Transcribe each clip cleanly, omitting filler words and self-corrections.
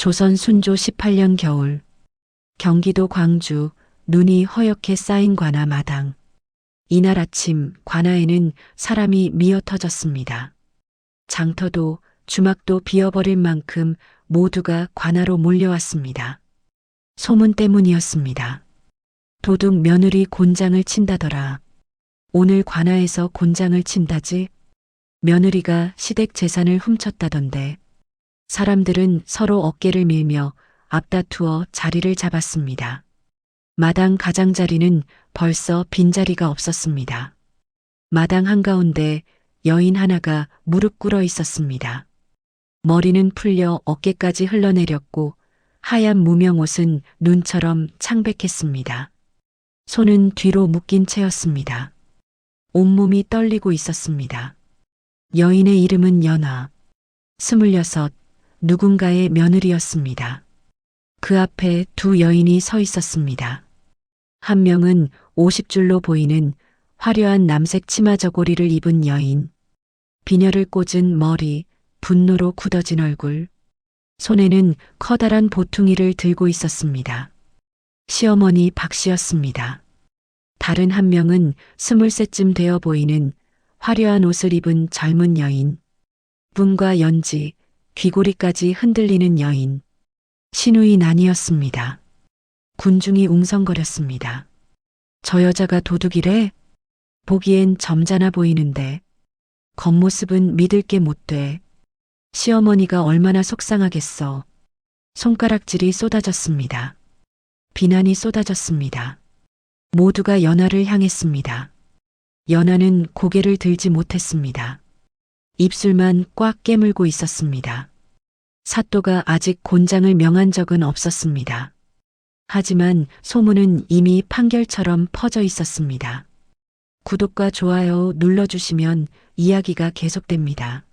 조선 순조 18년 겨울, 경기도 광주, 눈이 허옇게 쌓인 관아 마당. 이날 아침 관아에는 사람이 미어 터졌습니다. 장터도 주막도 비어버릴 만큼 모두가 관아로 몰려왔습니다. 소문 때문이었습니다. 도둑 며느리 곤장을 친다더라. 오늘 관아에서 곤장을 친다지? 며느리가 시댁 재산을 훔쳤다던데. 사람들은 서로 어깨를 밀며 앞다투어 자리를 잡았습니다. 마당 가장자리는 벌써 빈자리가 없었습니다. 마당 한가운데 여인 하나가 무릎 꿇어 있었습니다. 머리는 풀려 어깨까지 흘러내렸고 하얀 무명옷은 눈처럼 창백했습니다. 손은 뒤로 묶인 채였습니다. 온몸이 떨리고 있었습니다. 여인의 이름은 연화, 26, 누군가의 며느리였습니다. 그 앞에 두 여인이 서 있었습니다. 한 명은 50줄로 보이는 화려한 남색 치마 저고리를 입은 여인, 비녀를 꽂은 머리, 분노로 굳어진 얼굴, 손에는 커다란 보퉁이를 들고 있었습니다. 시어머니 박씨였습니다. 다른 한 명은 23쯤 되어 보이는 화려한 옷을 입은 젊은 여인, 분과 연지, 귀고리까지 흔들리는 여인, 신우이 난이었습니다. 군중이 웅성거렸습니다. 저 여자가 도둑이래? 보기엔 점잖아 보이는데 겉모습은 믿을 게 못 돼. 시어머니가 얼마나 속상하겠어. 손가락질이 쏟아졌습니다. 비난이 쏟아졌습니다. 모두가 연화를 향했습니다. 연화는 고개를 들지 못했습니다. 입술만 꽉 깨물고 있었습니다. 사또가 아직 곤장을 명한 적은 없었습니다. 하지만 소문은 이미 판결처럼 퍼져 있었습니다. 구독과 좋아요 눌러주시면 이야기가 계속됩니다.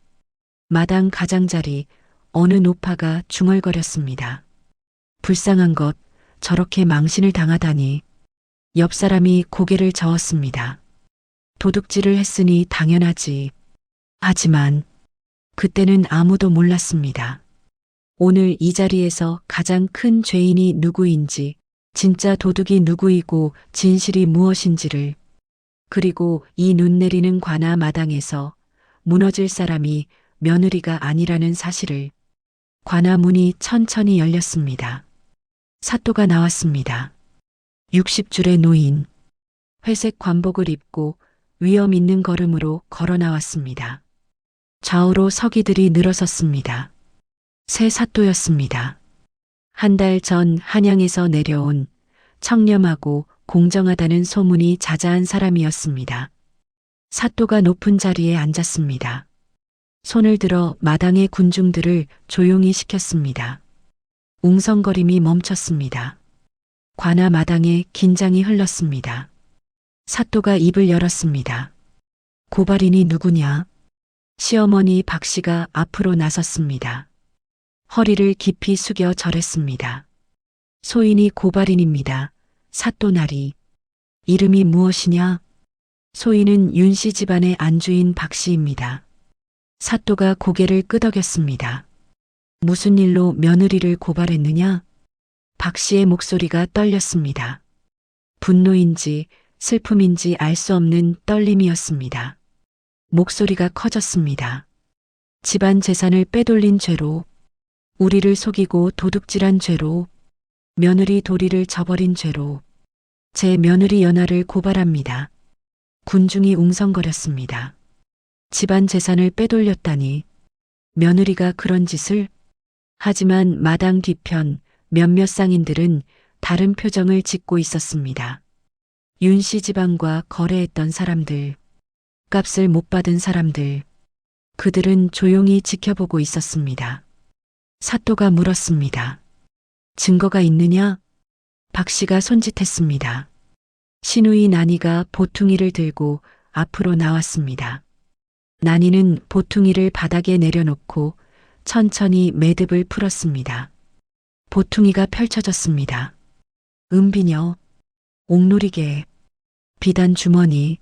마당 가장자리 어느 노파가 중얼거렸습니다. 불쌍한 것, 저렇게 망신을 당하다니. 옆 사람이 고개를 저었습니다. 도둑질을 했으니 당연하지. 하지만 그때는 아무도 몰랐습니다. 오늘 이 자리에서 가장 큰 죄인이 누구인지, 진짜 도둑이 누구이고 진실이 무엇인지를, 그리고 이 눈 내리는 관아 마당에서 무너질 사람이 며느리가 아니라는 사실을. 관아 문이 천천히 열렸습니다. 사또가 나왔습니다. 60줄의 노인, 회색 관복을 입고 위엄 있는 걸음으로 걸어 나왔습니다. 좌우로 서기들이 늘어섰습니다. 새 사또였습니다. 한 달 전 한양에서 내려온 청렴하고 공정하다는 소문이 자자한 사람이었습니다. 사또가 높은 자리에 앉았습니다. 손을 들어 마당의 군중들을 조용히 시켰습니다. 웅성거림이 멈췄습니다. 관아 마당에 긴장이 흘렀습니다. 사또가 입을 열었습니다. 고발인이 누구냐? 시어머니 박씨가 앞으로 나섰습니다. 허리를 깊이 숙여 절했습니다. 소인이 고발인입니다. 사또나리. 이름이 무엇이냐? 소인은 윤씨 집안의 안주인 박씨입니다. 사또가 고개를 끄덕였습니다. 무슨 일로 며느리를 고발했느냐? 박씨의 목소리가 떨렸습니다. 분노인지 슬픔인지 알 수 없는 떨림이었습니다. 목소리가 커졌습니다. 집안 재산을 빼돌린 죄로, 우리를 속이고 도둑질한 죄로, 며느리 도리를 저버린 죄로 제 며느리 연화를 고발합니다. 군중이 웅성거렸습니다. 집안 재산을 빼돌렸다니, 며느리가 그런 짓을? 하지만 마당 뒤편 몇몇 상인들은 다른 표정을 짓고 있었습니다. 윤씨 집안과 거래했던 사람들, 값을 못 받은 사람들, 그들은 조용히 지켜보고 있었습니다. 사또가 물었습니다. 증거가 있느냐? 박씨가 손짓했습니다. 신우이 난이가 보퉁이를 들고 앞으로 나왔습니다. 난이는 보퉁이를 바닥에 내려놓고 천천히 매듭을 풀었습니다. 보퉁이가 펼쳐졌습니다. 은비녀, 옥놀이개, 비단 주머니,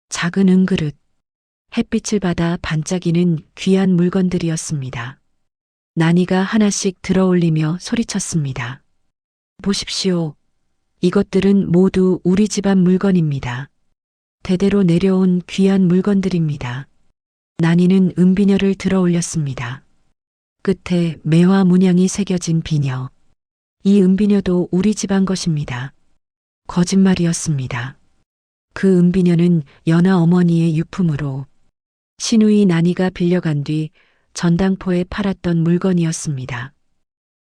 작은 은그릇, 햇빛을 받아 반짝이는 귀한 물건들이었습니다. 난이가 하나씩 들어올리며 소리쳤습니다. 보십시오. 이것들은 모두 우리 집안 물건입니다. 대대로 내려온 귀한 물건들입니다. 난이는 은비녀를 들어 올렸습니다. 끝에 매화 문양이 새겨진 비녀. 이 은비녀도 우리 집안 것입니다. 거짓말이었습니다. 그 은비녀는 연하 어머니의 유품으로 시누이 난이가 빌려간 뒤 전당포에 팔았던 물건이었습니다.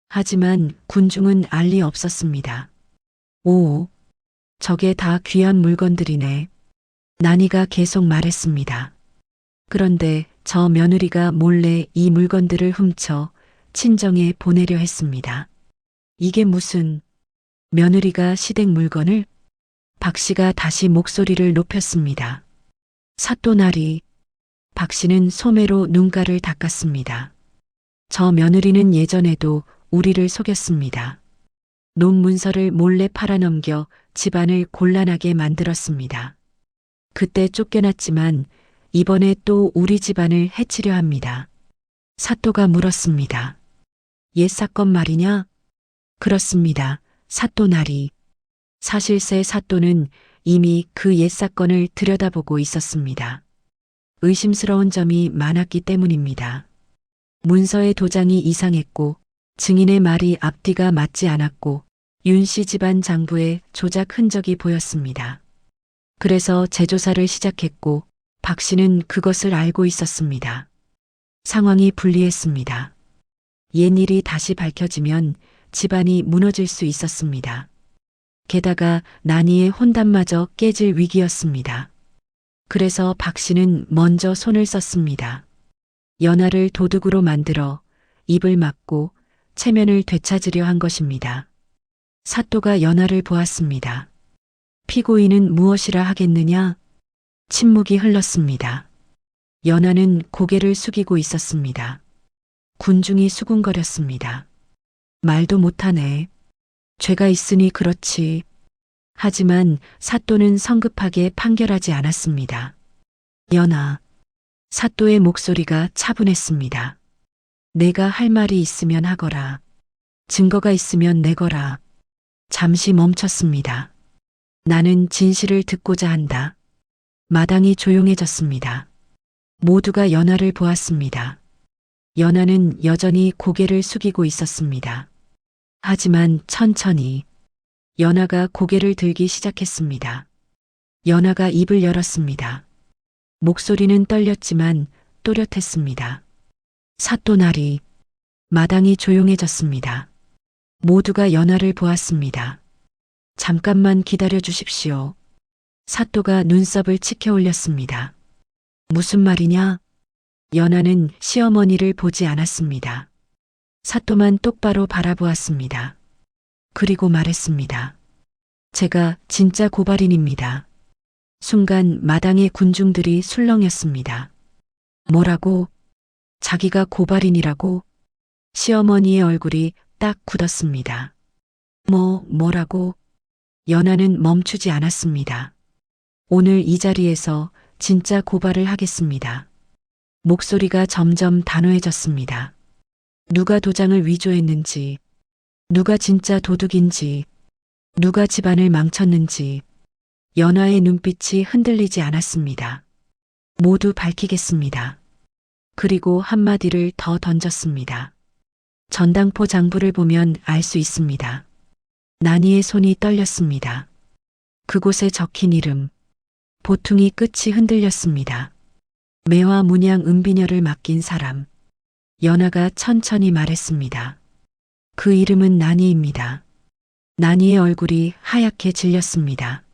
하지만 군중은 알 리 없었습니다. 오, 저게 다 귀한 물건들이네. 난이가 계속 말했습니다. 그런데 저 며느리가 몰래 이 물건들을 훔쳐 친정에 보내려 했습니다. 이게 무슨 며느리가 시댁 물건을? 박 씨가 다시 목소리를 높였습니다. 사또나리. 박 씨는 소매로 눈가를 닦았습니다. 저 며느리는 예전에도 우리를 속였습니다. 논문서를 몰래 팔아넘겨 집안을 곤란하게 만들었습니다. 그때 쫓겨났지만 이번에 또 우리 집안을 해치려 합니다. 사또가 물었습니다. 옛 사건 말이냐? 그렇습니다. 사또나리. 사실세 사또는 이미 그 옛 사건을 들여다보고 있었습니다. 의심스러운 점이 많았기 때문입니다. 문서의 도장이 이상했고 증인의 말이 앞뒤가 맞지 않았고 윤 씨 집안 장부에 조작 흔적이 보였습니다. 그래서 재조사를 시작했고 박 씨는 그것을 알고 있었습니다. 상황이 불리했습니다. 옛 일이 다시 밝혀지면 집안이 무너질 수 있었습니다. 게다가 난이의 혼담마저 깨질 위기였습니다. 그래서 박 씨는 먼저 손을 썼습니다. 연하를 도둑으로 만들어 입을 막고 체면을 되찾으려 한 것입니다. 사또가 연하를 보았습니다. 피고인은 무엇이라 하겠느냐? 침묵이 흘렀습니다. 연하는 고개를 숙이고 있었습니다. 군중이 수군거렸습니다. 말도 못하네. 죄가 있으니 그렇지. 하지만 사또는 성급하게 판결하지 않았습니다. 연하. 사또의 목소리가 차분했습니다. 내가 할 말이 있으면 하거라. 증거가 있으면 내거라. 잠시 멈췄습니다. 나는 진실을 듣고자 한다. 마당이 조용해졌습니다. 모두가 연하를 보았습니다. 연하는 여전히 고개를 숙이고 있었습니다. 하지만 천천히 연하가 고개를 들기 시작했습니다. 연하가 입을 열었습니다. 목소리는 떨렸지만 또렷했습니다. 사또나리. 마당이 조용해졌습니다. 모두가 연하를 보았습니다. 잠깐만 기다려 주십시오. 사또가 눈썹을 치켜 올렸습니다. 무슨 말이냐? 연하는 시어머니를 보지 않았습니다. 사또만 똑바로 바라보았습니다. 그리고 말했습니다. 제가 진짜 고발인입니다. 순간 마당의 군중들이 술렁였습니다. 뭐라고? 자기가 고발인이라고? 시어머니의 얼굴이 딱 굳었습니다. 뭐라고? 연하는 멈추지 않았습니다. 오늘 이 자리에서 진짜 고발을 하겠습니다. 목소리가 점점 단호해졌습니다. 누가 도장을 위조했는지, 누가 진짜 도둑인지, 누가 집안을 망쳤는지, 연하의 눈빛이 흔들리지 않았습니다. 모두 밝히겠습니다. 그리고 한마디를 더 던졌습니다. 전당포 장부를 보면 알 수 있습니다. 난이의 손이 떨렸습니다. 그곳에 적힌 이름, 보퉁이 끝이 흔들렸습니다. 매화 문양 은비녀를 맡긴 사람. 연하가 천천히 말했습니다. 그 이름은 난이입니다. 난이의 얼굴이 하얗게 질렸습니다.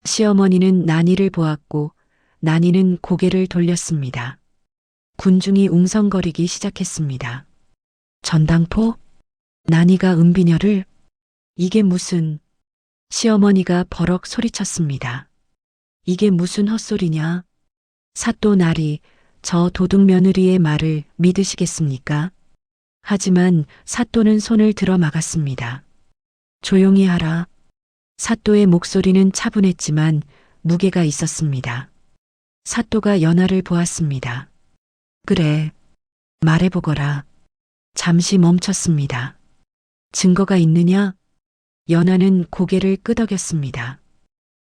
시어머니는 난이를 보았고 난이는 고개를 돌렸습니다. 군중이 웅성거리기 시작했습니다. 전당포? 난이가 은비녀를? 이게 무슨... 시어머니가 버럭 소리쳤습니다. 이게 무슨 헛소리냐? 사또 나리, 저 도둑 며느리의 말을 믿으시겠습니까? 하지만 사또는 손을 들어 막았습니다. 조용히 하라. 사또의 목소리는 차분했지만 무게가 있었습니다. 사또가 연하를 보았습니다. 그래, 말해보거라. 잠시 멈췄습니다. 증거가 있느냐? 연하는 고개를 끄덕였습니다.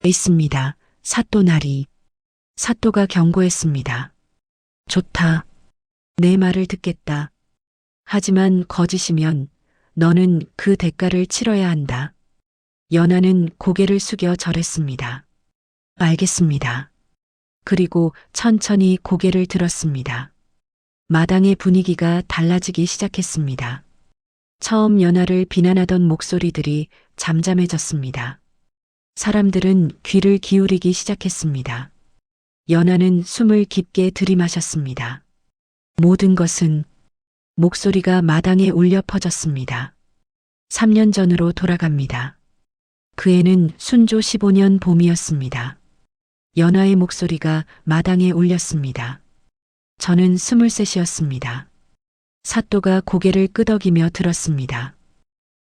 있습니다. 사또나리. 사또가 경고했습니다. 좋다. 내 말을 듣겠다. 하지만 거짓이면 너는 그 대가를 치러야 한다. 연하는 고개를 숙여 절했습니다. 알겠습니다. 그리고 천천히 고개를 들었습니다. 마당의 분위기가 달라지기 시작했습니다. 처음 연하를 비난하던 목소리들이 잠잠해졌습니다. 사람들은 귀를 기울이기 시작했습니다. 연하는 숨을 깊게 들이마셨습니다. 모든 것은 목소리가 마당에 울려 퍼졌습니다. 3년 전으로 돌아갑니다. 그 해는 순조 15년 봄이었습니다. 연하의 목소리가 마당에 울렸습니다. 저는 23이었습니다. 사또가 고개를 끄덕이며 들었습니다.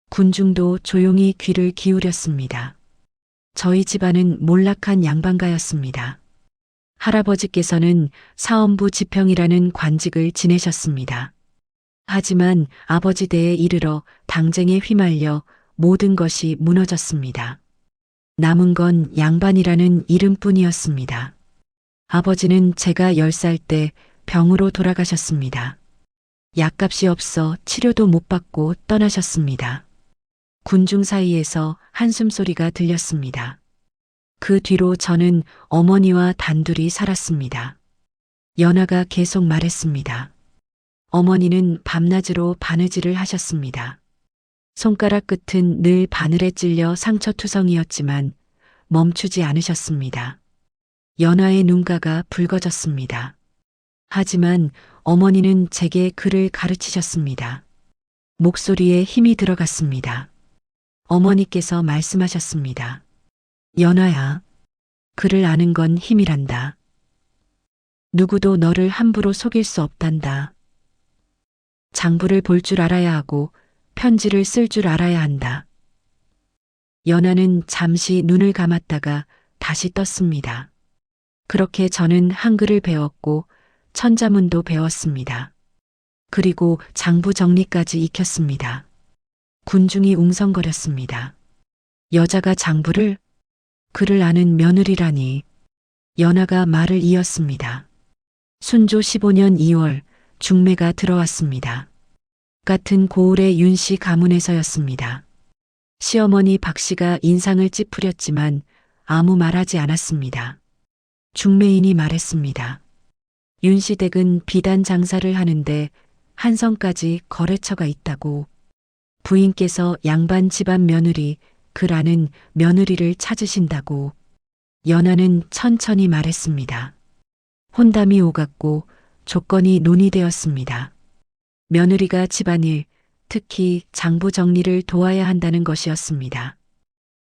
군중도 조용히 귀를 기울였습니다. 저희 집안은 몰락한 양반가였습니다. 할아버지께서는 사헌부 지평이라는 관직을 지내셨습니다. 하지만 아버지 대에 이르러 당쟁에 휘말려 모든 것이 무너졌습니다. 남은 건 양반이라는 이름뿐이었습니다. 아버지는 제가 10살 때 병으로 돌아가셨습니다. 약값이 없어 치료도 못 받고 떠나셨습니다. 군중 사이에서 한숨소리가 들렸습니다. 그 뒤로 저는 어머니와 단둘이 살았습니다. 연하가 계속 말했습니다. 어머니는 밤낮으로 바느질을 하셨습니다. 손가락 끝은 늘 바늘에 찔려 상처투성이었지만 멈추지 않으셨습니다. 연하의 눈가가 붉어졌습니다. 하지만 어머니는 제게 글을 가르치셨습니다. 목소리에 힘이 들어갔습니다. 어머니께서 말씀하셨습니다. 연하야, 글을 아는 건 힘이란다. 누구도 너를 함부로 속일 수 없단다. 장부를 볼 줄 알아야 하고 편지를 쓸 줄 알아야 한다. 연하는 잠시 눈을 감았다가 다시 떴습니다. 그렇게 저는 한글을 배웠고 천자문도 배웠습니다. 그리고 장부 정리까지 익혔습니다. 군중이 웅성거렸습니다. 여자가 장부를? 글을 아는 며느리라니. 연하가 말을 이었습니다. 순조 15년 2월 중매가 들어왔습니다. 같은 고을의 윤씨 가문에서였습니다. 시어머니 박씨가 인상을 찌푸렸지만 아무 말하지 않았습니다. 중매인이 말했습니다. 윤씨 댁은 비단 장사를 하는데 한성까지 거래처가 있다고. 부인께서 양반 집안 며느리, 글 아는 며느리를 찾으신다고. 연하는 천천히 말했습니다. 혼담이 오갔고 조건이 논의되었습니다. 며느리가 집안일, 특히 장부 정리를 도와야 한다는 것이었습니다.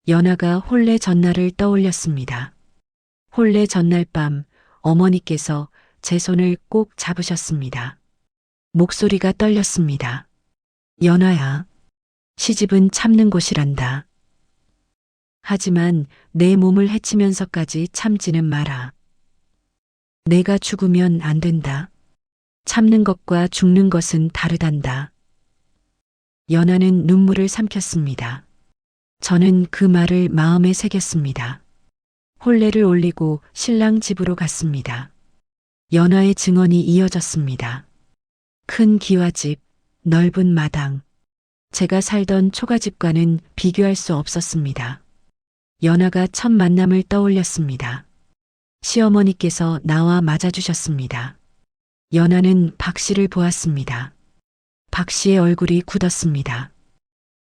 연하가 혼례 전날을 떠올렸습니다. 혼례 전날 밤 어머니께서 제 손을 꼭 잡으셨습니다. 목소리가 떨렸습니다. 연하야, 시집은 참는 곳이란다. 하지만 내 몸을 해치면서까지 참지는 마라. 내가 죽으면 안 된다. 참는 것과 죽는 것은 다르단다. 연하는 눈물을 삼켰습니다. 저는 그 말을 마음에 새겼습니다. 혼례를 올리고 신랑 집으로 갔습니다. 연하의 증언이 이어졌습니다. 큰 기와집, 넓은 마당. 제가 살던 초가집과는 비교할 수 없었습니다. 연하가 첫 만남을 떠올렸습니다. 시어머니께서 나와 맞아주셨습니다. 연하는 박 씨를 보았습니다. 박 씨의 얼굴이 굳었습니다.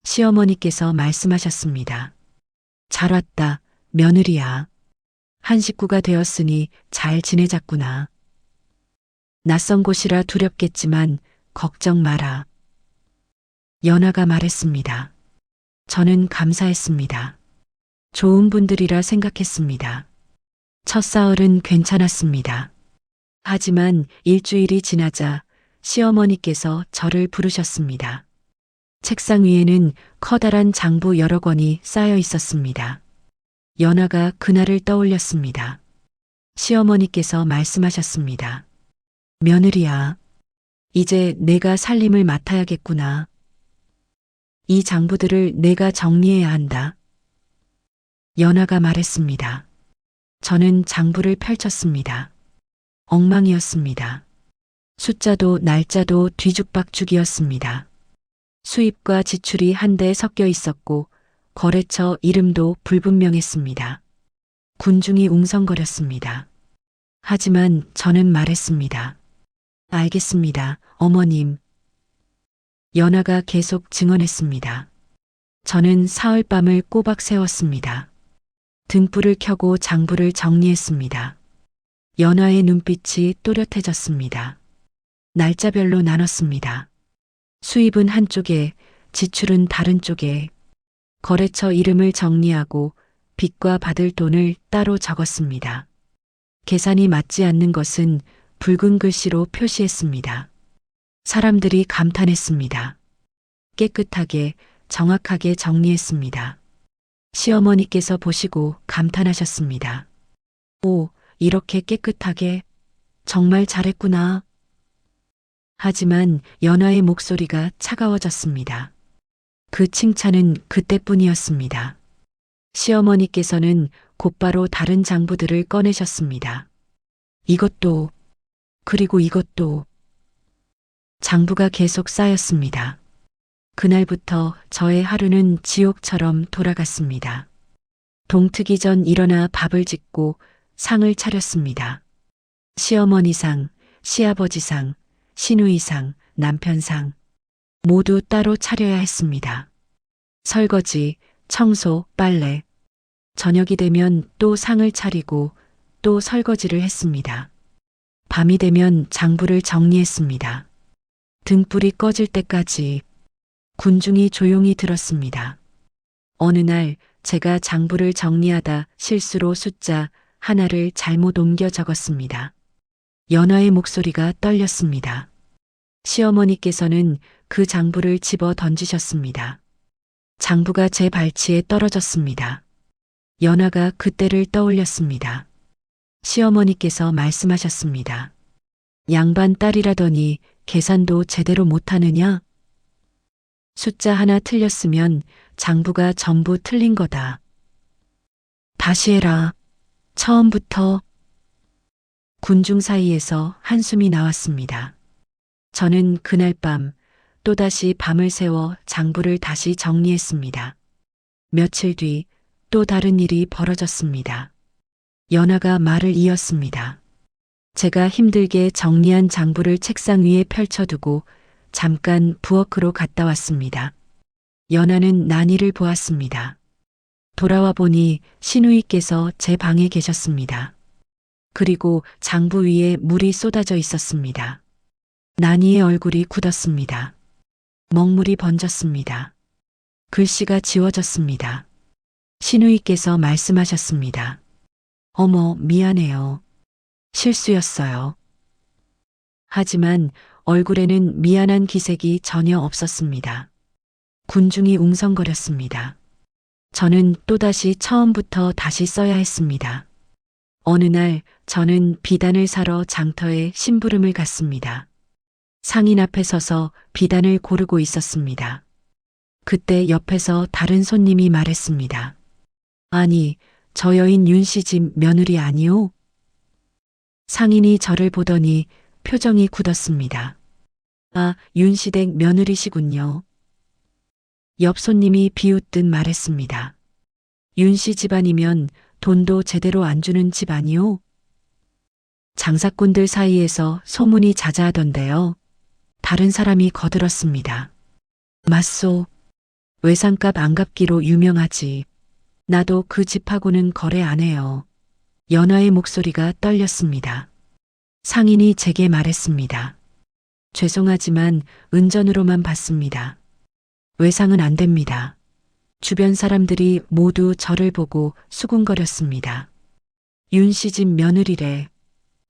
시어머니께서 말씀하셨습니다. 잘 왔다, 며느리야. 한 식구가 되었으니 잘 지내자꾸나. 낯선 곳이라 두렵겠지만 걱정 마라. 연하가 말했습니다. 저는 감사했습니다. 좋은 분들이라 생각했습니다. 첫 사흘은 괜찮았습니다. 하지만 일주일이 지나자 시어머니께서 저를 부르셨습니다. 책상 위에는 커다란 장부 여러 권이 쌓여 있었습니다. 연하가 그날을 떠올렸습니다. 시어머니께서 말씀하셨습니다. 며느리야, 이제 내가 살림을 맡아야겠구나. 이 장부들을 내가 정리해야 한다. 연하가 말했습니다. 저는 장부를 펼쳤습니다. 엉망이었습니다. 숫자도 날짜도 뒤죽박죽이었습니다. 수입과 지출이 한데 섞여 있었고 거래처 이름도 불분명했습니다. 군중이 웅성거렸습니다. 하지만 저는 말했습니다. 알겠습니다, 어머님. 연하가 계속 증언했습니다. 저는 사흘 밤을 꼬박 새웠습니다. 등불을 켜고 장부를 정리했습니다. 연하의 눈빛이 또렷해졌습니다. 날짜별로 나눴습니다. 수입은 한쪽에, 지출은 다른 쪽에. 거래처 이름을 정리하고 빚과 받을 돈을 따로 적었습니다. 계산이 맞지 않는 것은 붉은 글씨로 표시했습니다. 사람들이 감탄했습니다. 깨끗하게, 정확하게 정리했습니다. 시어머니께서 보시고 감탄하셨습니다. 오, 이렇게 깨끗하게. 정말 잘했구나. 하지만 연하의 목소리가 차가워졌습니다. 그 칭찬은 그때뿐이었습니다. 시어머니께서는 곧바로 다른 장부들을 꺼내셨습니다. 이것도, 그리고 이것도. 장부가 계속 쌓였습니다. 그날부터 저의 하루는 지옥처럼 돌아갔습니다. 동트기 전 일어나 밥을 짓고 상을 차렸습니다. 시어머니상, 시아버지상, 시누이상, 남편상 모두 따로 차려야 했습니다. 설거지, 청소, 빨래. 저녁이 되면 또 상을 차리고 또 설거지를 했습니다. 밤이 되면 장부를 정리했습니다. 등불이 꺼질 때까지. 군중이 조용히 들었습니다. 어느 날 제가 장부를 정리하다 실수로 숫자 하나를 잘못 옮겨 적었습니다. 연하의 목소리가 떨렸습니다. 시어머니께서는 그 장부를 집어 던지셨습니다. 장부가 제 발치에 떨어졌습니다. 연하가 그때를 떠올렸습니다. 시어머니께서 말씀하셨습니다. 양반 딸이라더니 계산도 제대로 못하느냐? 숫자 하나 틀렸으면 장부가 전부 틀린 거다. 다시 해라. 처음부터. 군중 사이에서 한숨이 나왔습니다. 저는 그날 밤 또다시 밤을 새워 장부를 다시 정리했습니다. 며칠 뒤 또 다른 일이 벌어졌습니다. 연하가 말을 이었습니다. 제가 힘들게 정리한 장부를 책상 위에 펼쳐두고 잠깐 부엌으로 갔다 왔습니다. 연하는 난이를 보았습니다. 돌아와 보니 시누이께서 제 방에 계셨습니다. 그리고 장부 위에 물이 쏟아져 있었습니다. 난이의 얼굴이 굳었습니다. 먹물이 번졌습니다. 글씨가 지워졌습니다. 시누이께서 말씀하셨습니다. 어머, 미안해요. 실수였어요. 하지만 얼굴에는 미안한 기색이 전혀 없었습니다. 군중이 웅성거렸습니다. 저는 또다시 처음부터 다시 써야 했습니다. 어느 날 저는 비단을 사러 장터에 심부름을 갔습니다. 상인 앞에 서서 비단을 고르고 있었습니다. 그때 옆에서 다른 손님이 말했습니다. 아니, 저 여인 윤씨 집 며느리 아니오? 상인이 저를 보더니 표정이 굳었습니다. 아, 윤씨댁 며느리시군요. 옆 손님이 비웃듯 말했습니다. 윤씨 집안이면 돈도 제대로 안 주는 집 아니오? 장사꾼들 사이에서 소문이 자자하던데요. 다른 사람이 거들었습니다. 맞소. 외상값 안 갚기로 유명하지. 나도 그 집하고는 거래 안 해요. 연하의 목소리가 떨렸습니다. 상인이 제게 말했습니다. 죄송하지만 은전으로만 받습니다. 외상은 안 됩니다. 주변 사람들이 모두 저를 보고 수군거렸습니다. 윤씨 집 며느리래.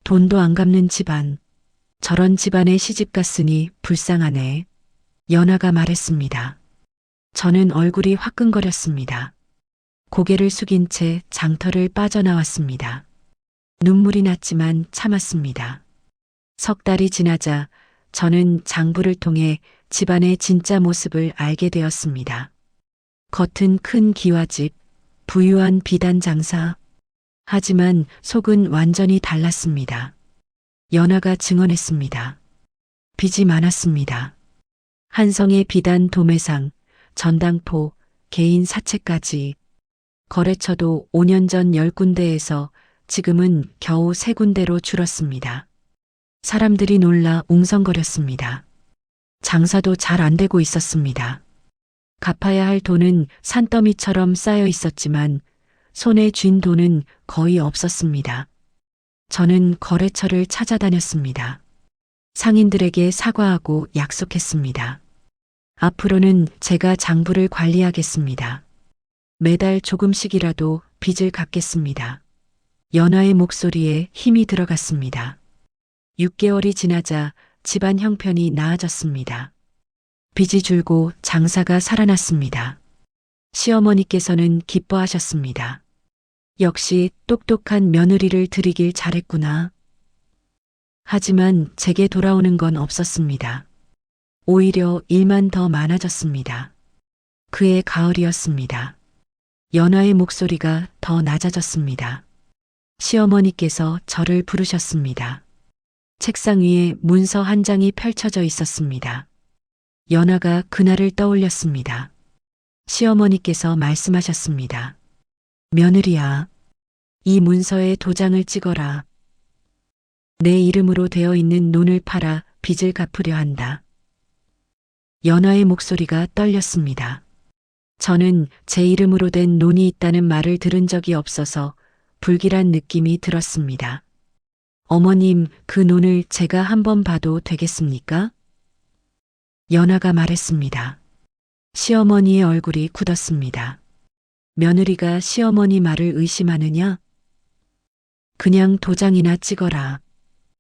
돈도 안 갚는 집안. 저런 집안에 시집 갔으니 불쌍하네. 연하가 말했습니다. 저는 얼굴이 화끈거렸습니다. 고개를 숙인 채 장터를 빠져나왔습니다. 눈물이 났지만 참았습니다. 석 달이 지나자 저는 장부를 통해 집안의 진짜 모습을 알게 되었습니다. 겉은 큰 기와집, 부유한 비단 장사. 하지만 속은 완전히 달랐습니다. 연하가 증언했습니다. 빚이 많았습니다. 한성의 비단 도매상, 전당포, 개인 사채까지. 거래처도 5년 전 10군데에서 지금은 겨우 3군데로 줄었습니다. 사람들이 놀라 웅성거렸습니다. 장사도 잘 안 되고 있었습니다. 갚아야 할 돈은 산더미처럼 쌓여 있었지만 손에 쥔 돈은 거의 없었습니다. 저는 거래처를 찾아다녔습니다. 상인들에게 사과하고 약속했습니다. 앞으로는 제가 장부를 관리하겠습니다. 매달 조금씩이라도 빚을 갚겠습니다. 연하의 목소리에 힘이 들어갔습니다. 6개월이 지나자 집안 형편이 나아졌습니다. 빚이 줄고 장사가 살아났습니다. 시어머니께서는 기뻐하셨습니다. 역시 똑똑한 며느리를 들이길 잘했구나. 하지만 제게 돌아오는 건 없었습니다. 오히려 일만 더 많아졌습니다. 그해 가을이었습니다. 연하의 목소리가 더 낮아졌습니다. 시어머니께서 저를 부르셨습니다. 책상 위에 문서 한 장이 펼쳐져 있었습니다. 연하가 그날을 떠올렸습니다. 시어머니께서 말씀하셨습니다. 며느리야, 이 문서에 도장을 찍어라. 내 이름으로 되어 있는 논을 팔아 빚을 갚으려 한다. 연하의 목소리가 떨렸습니다. 저는 제 이름으로 된 논이 있다는 말을 들은 적이 없어서 불길한 느낌이 들었습니다. 어머님, 그 논을 제가 한번 봐도 되겠습니까? 연하가 말했습니다. 시어머니의 얼굴이 굳었습니다. 며느리가 시어머니 말을 의심하느냐? 그냥 도장이나 찍어라.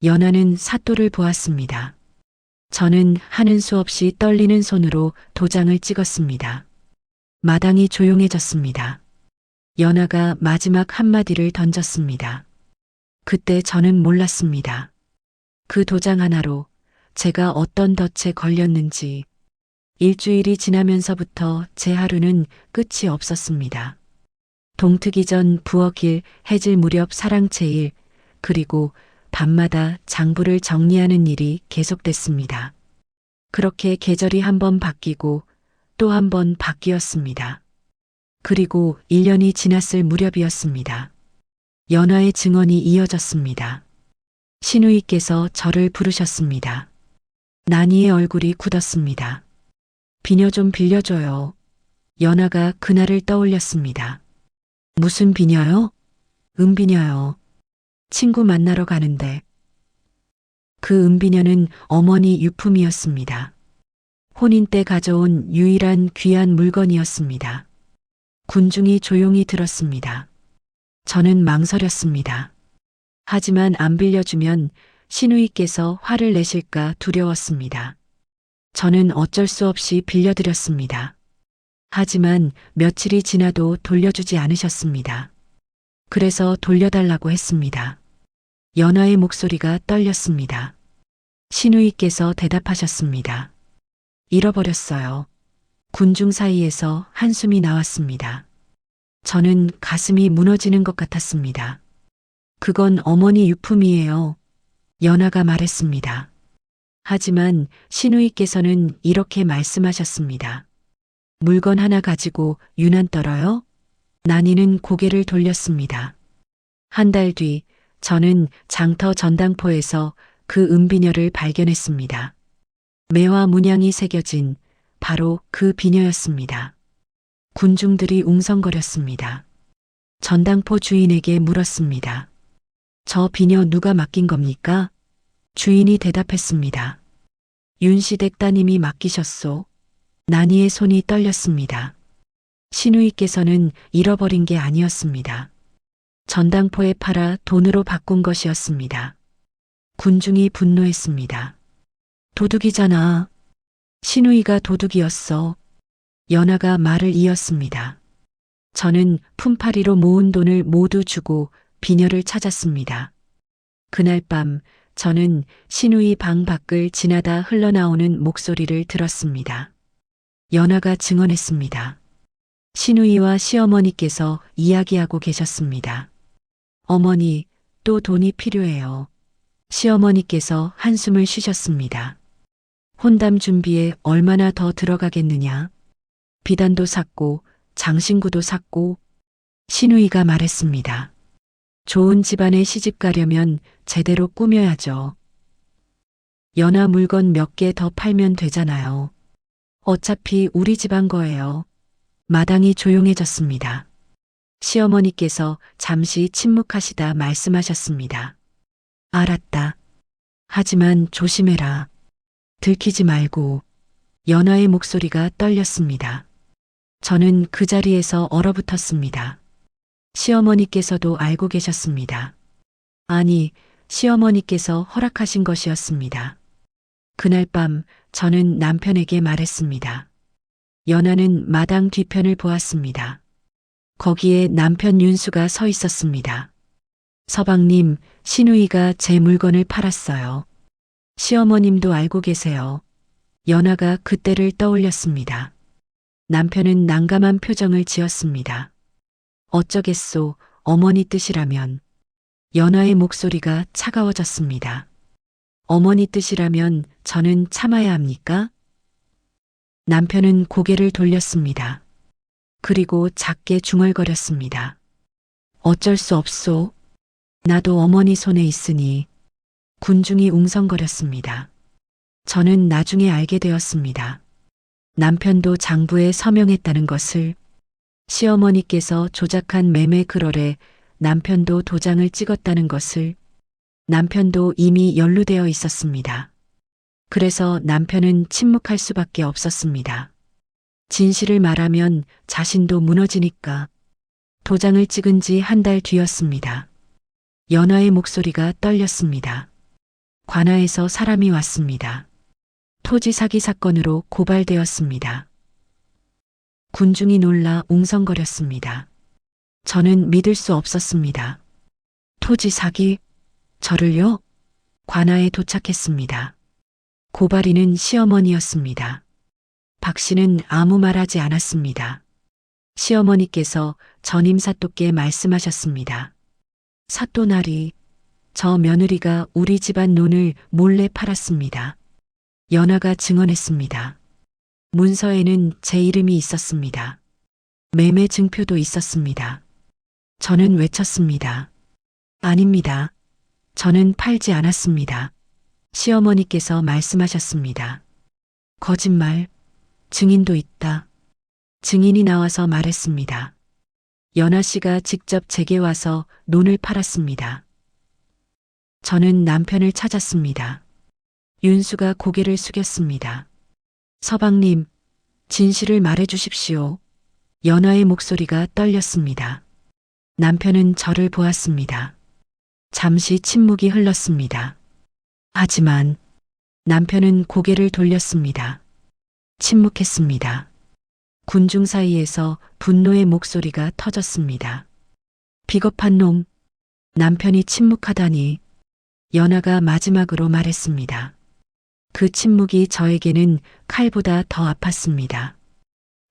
연하는 사또를 보았습니다. 저는 하는 수 없이 떨리는 손으로 도장을 찍었습니다. 마당이 조용해졌습니다. 연하가 마지막 한마디를 던졌습니다. 그때 저는 몰랐습니다. 그 도장 하나로 제가 어떤 덫에 걸렸는지. 일주일이 지나면서부터 제 하루는 끝이 없었습니다. 동트기 전 부엌일, 해질 무렵 사랑채일, 그리고 밤마다 장부를 정리하는 일이 계속됐습니다. 그렇게 계절이 한 번 바뀌고 또 한 번 바뀌었습니다. 그리고 1년이 지났을 무렵이었습니다. 연하의 증언이 이어졌습니다. 시누이께서 저를 부르셨습니다. 난이의 얼굴이 굳었습니다. 비녀 좀 빌려줘요. 연하가 그날을 떠올렸습니다. 무슨 비녀요? 은비녀요. 친구 만나러 가는데. 그 은비녀는 어머니 유품이었습니다. 혼인 때 가져온 유일한 귀한 물건이었습니다. 군중이 조용히 들었습니다. 저는 망설였습니다. 하지만 안 빌려주면 시누이께서 화를 내실까 두려웠습니다. 저는 어쩔 수 없이 빌려드렸습니다. 하지만 며칠이 지나도 돌려주지 않으셨습니다. 그래서 돌려달라고 했습니다. 연하의 목소리가 떨렸습니다. 시누이께서 대답하셨습니다. 잃어버렸어요. 군중 사이에서 한숨이 나왔습니다. 저는 가슴이 무너지는 것 같았습니다. 그건 어머니 유품이에요. 연하가 말했습니다. 하지만 시누이께서는 이렇게 말씀하셨습니다. 물건 하나 가지고 유난 떨어요? 난이는 고개를 돌렸습니다. 한 달 뒤 저는 장터 전당포에서 그 은비녀를 발견했습니다. 매와 문양이 새겨진 바로 그 비녀였습니다. 군중들이 웅성거렸습니다. 전당포 주인에게 물었습니다. 저 비녀 누가 맡긴 겁니까? 주인이 대답했습니다. 윤시댁 따님이 맡기셨소. 난이의 손이 떨렸습니다. 시누이께서는 잃어버린 게 아니었습니다. 전당포에 팔아 돈으로 바꾼 것이었습니다. 군중이 분노했습니다. 도둑이잖아. 시누이가 도둑이었어. 연하가 말을 이었습니다. 저는 품팔이로 모은 돈을 모두 주고 비녀를 찾았습니다. 그날 밤 저는 신우이 방 밖을 지나다 흘러나오는 목소리를 들었습니다. 연하가 증언했습니다. 신우이와 시어머니께서 이야기하고 계셨습니다. 어머니, 또 돈이 필요해요. 시어머니께서 한숨을 쉬셨습니다. 혼담 준비에 얼마나 더 들어가겠느냐? 비단도 샀고 장신구도 샀고 신우이가 말했습니다. 좋은 집안에 시집 가려면 제대로 꾸며야죠. 연하 물건 몇 개 더 팔면 되잖아요. 어차피 우리 집안 거예요. 마당이 조용해졌습니다. 시어머니께서 잠시 침묵하시다 말씀하셨습니다. 알았다. 하지만 조심해라. 들키지 말고. 연하의 목소리가 떨렸습니다. 저는 그 자리에서 얼어붙었습니다. 시어머니께서도 알고 계셨습니다. 아니, 시어머니께서 허락하신 것이었습니다. 그날 밤 저는 남편에게 말했습니다. 연하는 마당 뒤편을 보았습니다. 거기에 남편 윤수가 서 있었습니다. 서방님, 신우이가 제 물건을 팔았어요. 시어머님도 알고 계세요. 연하가 그때를 떠올렸습니다. 남편은 난감한 표정을 지었습니다. 어쩌겠소, 어머니 뜻이라면. 연하의 목소리가 차가워졌습니다. 어머니 뜻이라면 저는 참아야 합니까? 남편은 고개를 돌렸습니다. 그리고 작게 중얼거렸습니다. 어쩔 수 없소. 나도 어머니 손에 있으니. 군중이 웅성거렸습니다. 저는 나중에 알게 되었습니다. 남편도 장부에 서명했다는 것을. 시어머니께서 조작한 매매 글월에 남편도 도장을 찍었다는 것을. 남편도 이미 연루되어 있었습니다. 그래서 남편은 침묵할 수밖에 없었습니다. 진실을 말하면 자신도 무너지니까. 도장을 찍은 지 한 달 뒤였습니다. 연하의 목소리가 떨렸습니다. 관아에서 사람이 왔습니다. 토지 사기 사건으로 고발되었습니다. 군중이 놀라 웅성거렸습니다. 저는 믿을 수 없었습니다. 토지 사기? 저를요? 관아에 도착했습니다. 고발인은 시어머니였습니다. 박 씨는 아무 말하지 않았습니다. 시어머니께서 전임 사또께 말씀하셨습니다. 사또나리, 저 며느리가 우리 집안 논을 몰래 팔았습니다. 연하가 증언했습니다. 문서에는 제 이름이 있었습니다. 매매 증표도 있었습니다. 저는 외쳤습니다. 아닙니다. 저는 팔지 않았습니다. 시어머니께서 말씀하셨습니다. 거짓말, 증인도 있다. 증인이 나와서 말했습니다. 연하 씨가 직접 제게 와서 논을 팔았습니다. 저는 남편을 찾았습니다. 윤수가 고개를 숙였습니다. 서방님, 진실을 말해 주십시오. 연하의 목소리가 떨렸습니다. 남편은 저를 보았습니다. 잠시 침묵이 흘렀습니다. 하지만 남편은 고개를 돌렸습니다. 침묵했습니다. 군중 사이에서 분노의 목소리가 터졌습니다. 비겁한 놈. 남편이 침묵하다니. 연하가 마지막으로 말했습니다. 그 침묵이 저에게는 칼보다 더 아팠습니다.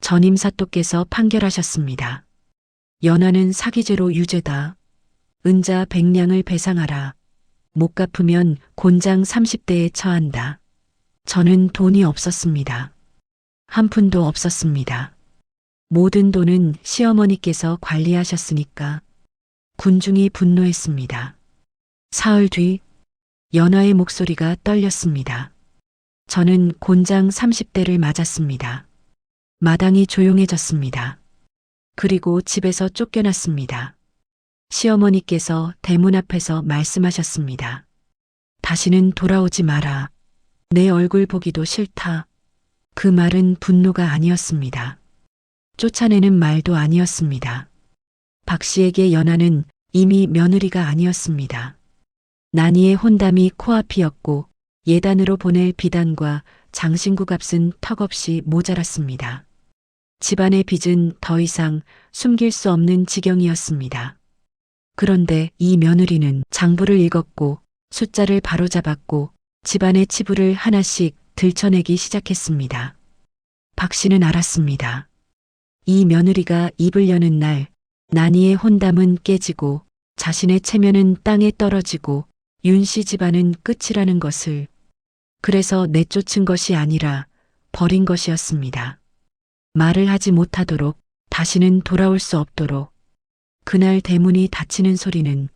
전임 사또께서 판결하셨습니다. 연하는 사기죄로 유죄다. 은자 100냥을 배상하라. 못 갚으면 곤장 30대에 처한다. 저는 돈이 없었습니다. 한 푼도 없었습니다. 모든 돈은 시어머니께서 관리하셨으니까. 군중이 분노했습니다. 사흘 뒤 연하의 목소리가 떨렸습니다. 저는 곤장 30대를 맞았습니다. 마당이 조용해졌습니다. 그리고 집에서 쫓겨났습니다. 시어머니께서 대문 앞에서 말씀하셨습니다. 다시는 돌아오지 마라. 내 얼굴 보기도 싫다. 그 말은 분노가 아니었습니다. 쫓아내는 말도 아니었습니다. 박 씨에게 연하는 이미 며느리가 아니었습니다. 난이의 혼담이 코앞이었고 예단으로 보낼 비단과 장신구 값은 턱없이 모자랐습니다. 집안의 빚은 더 이상 숨길 수 없는 지경이었습니다. 그런데 이 며느리는 장부를 읽었고 숫자를 바로잡았고 집안의 치부를 하나씩 들춰내기 시작했습니다. 박 씨는 알았습니다. 이 며느리가 입을 여는 날 난이의 혼담은 깨지고 자신의 체면은 땅에 떨어지고 윤 씨 집안은 끝이라는 것을, 그래서 내쫓은 것이 아니라 버린 것이었습니다. 말을 하지 못하도록, 다시는 돌아올 수 없도록. 그날 대문이 닫히는 소리는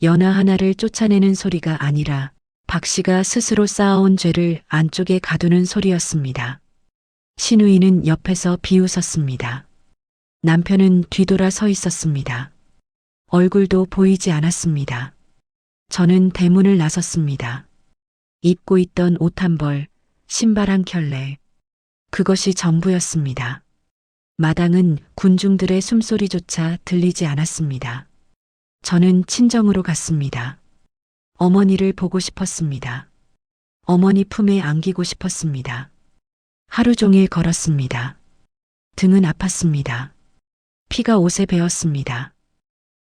연하 하나를 쫓아내는 소리가 아니라 박 씨가 스스로 쌓아온 죄를 안쪽에 가두는 소리였습니다. 신우이는 옆에서 비웃었습니다. 남편은 뒤돌아 서 있었습니다. 얼굴도 보이지 않았습니다. 저는 대문을 나섰습니다. 입고 있던 옷 한 벌, 신발 한 켤레. 그것이 전부였습니다. 마당은 군중들의 숨소리조차 들리지 않았습니다. 저는 친정으로 갔습니다. 어머니를 보고 싶었습니다. 어머니 품에 안기고 싶었습니다. 하루 종일 걸었습니다. 등은 아팠습니다. 피가 옷에 배었습니다.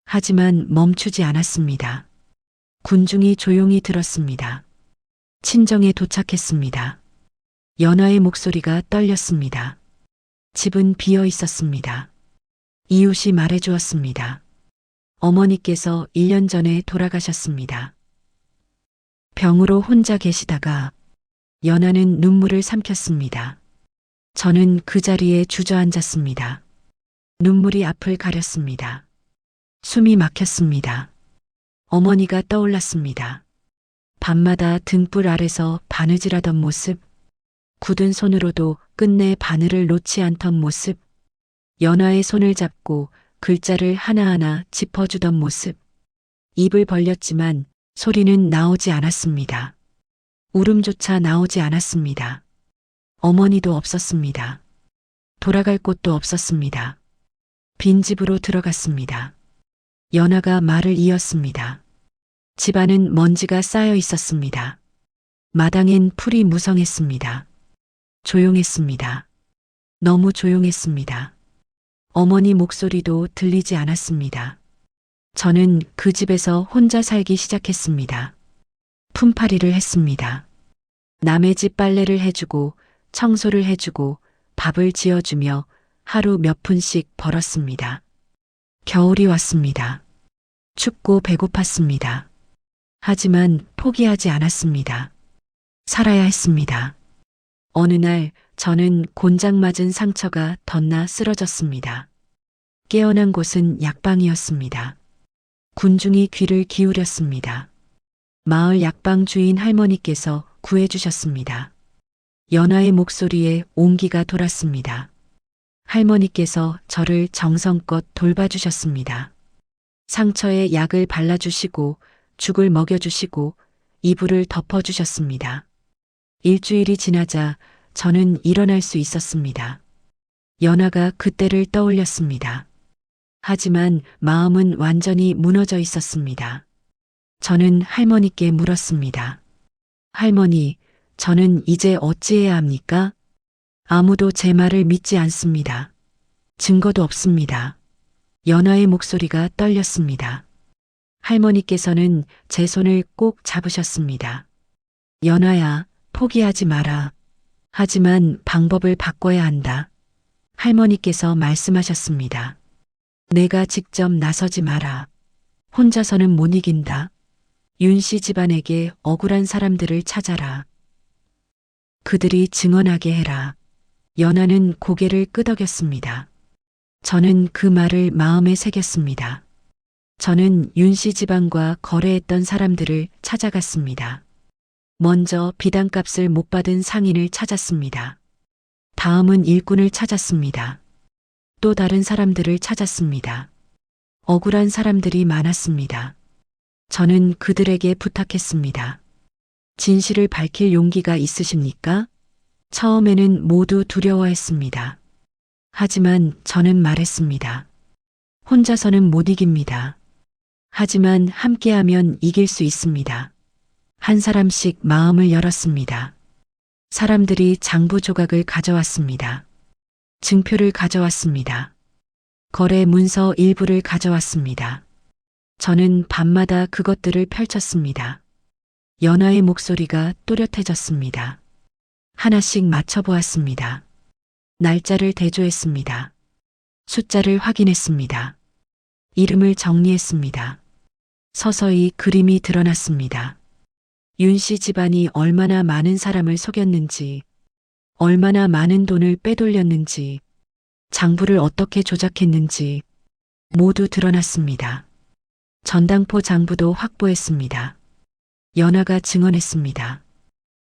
하지만 멈추지 않았습니다. 군중이 조용히 들었습니다. 친정에 도착했습니다. 연하의 목소리가 떨렸습니다. 집은 비어 있었습니다. 이웃이 말해주었습니다. 어머니께서 1년 전에 돌아가셨습니다. 병으로 혼자 계시다가. 연하는 눈물을 삼켰습니다. 저는 그 자리에 주저앉았습니다. 눈물이 앞을 가렸습니다. 숨이 막혔습니다. 어머니가 떠올랐습니다. 밤마다 등불 아래서 바느질하던 모습, 굳은 손으로도 끝내 바늘을 놓지 않던 모습, 연하의 손을 잡고 글자를 하나하나 짚어주던 모습. 입을 벌렸지만 소리는 나오지 않았습니다. 울음조차 나오지 않았습니다. 어머니도 없었습니다. 돌아갈 곳도 없었습니다. 빈집으로 들어갔습니다. 연하가 말을 이었습니다. 집안은 먼지가 쌓여 있었습니다. 마당엔 풀이 무성했습니다. 조용했습니다. 너무 조용했습니다. 어머니 목소리도 들리지 않았습니다. 저는 그 집에서 혼자 살기 시작했습니다. 품팔이를 했습니다. 남의 집 빨래를 해주고 청소를 해주고 밥을 지어주며 하루 몇 푼씩 벌었습니다. 겨울이 왔습니다. 춥고 배고팠습니다. 하지만 포기하지 않았습니다. 살아야 했습니다. 어느 날 저는 곤장 맞은 상처가 덧나 쓰러졌습니다. 깨어난 곳은 약방이었습니다. 군중이 귀를 기울였습니다. 마을 약방 주인 할머니께서 구해주셨습니다. 연하의 목소리에 온기가 돌았습니다. 할머니께서 저를 정성껏 돌봐주셨습니다. 상처에 약을 발라주시고 죽을 먹여주시고 이불을 덮어주셨습니다. 일주일이 지나자 저는 일어날 수 있었습니다. 연하가 그때를 떠올렸습니다. 하지만 마음은 완전히 무너져 있었습니다. 저는 할머니께 물었습니다. 할머니, 저는 이제 어찌해야 합니까? 아무도 제 말을 믿지 않습니다. 증거도 없습니다. 연하의 목소리가 떨렸습니다. 할머니께서는 제 손을 꼭 잡으셨습니다. 연하야, 포기하지 마라. 하지만 방법을 바꿔야 한다. 할머니께서 말씀하셨습니다. 내가 직접 나서지 마라. 혼자서는 못 이긴다. 윤 씨 집안에게 억울한 사람들을 찾아라. 그들이 증언하게 해라. 연하는 고개를 끄덕였습니다. 저는 그 말을 마음에 새겼습니다. 저는 윤 씨 집안과 거래했던 사람들을 찾아갔습니다. 먼저 비단값을 못 받은 상인을 찾았습니다. 다음은 일꾼을 찾았습니다. 또 다른 사람들을 찾았습니다. 억울한 사람들이 많았습니다. 저는 그들에게 부탁했습니다. 진실을 밝힐 용기가 있으십니까? 처음에는 모두 두려워했습니다. 하지만 저는 말했습니다. 혼자서는 못 이깁니다. 하지만 함께하면 이길 수 있습니다. 한 사람씩 마음을 열었습니다. 사람들이 장부 조각을 가져왔습니다. 증표를 가져왔습니다. 거래 문서 일부를 가져왔습니다. 저는 밤마다 그것들을 펼쳤습니다. 연하의 목소리가 또렷해졌습니다. 하나씩 맞춰보았습니다. 날짜를 대조했습니다. 숫자를 확인했습니다. 이름을 정리했습니다. 서서히 그림이 드러났습니다. 윤 씨 집안이 얼마나 많은 사람을 속였는지, 얼마나 많은 돈을 빼돌렸는지, 장부를 어떻게 조작했는지 모두 드러났습니다. 전당포 장부도 확보했습니다. 연하가 증언했습니다.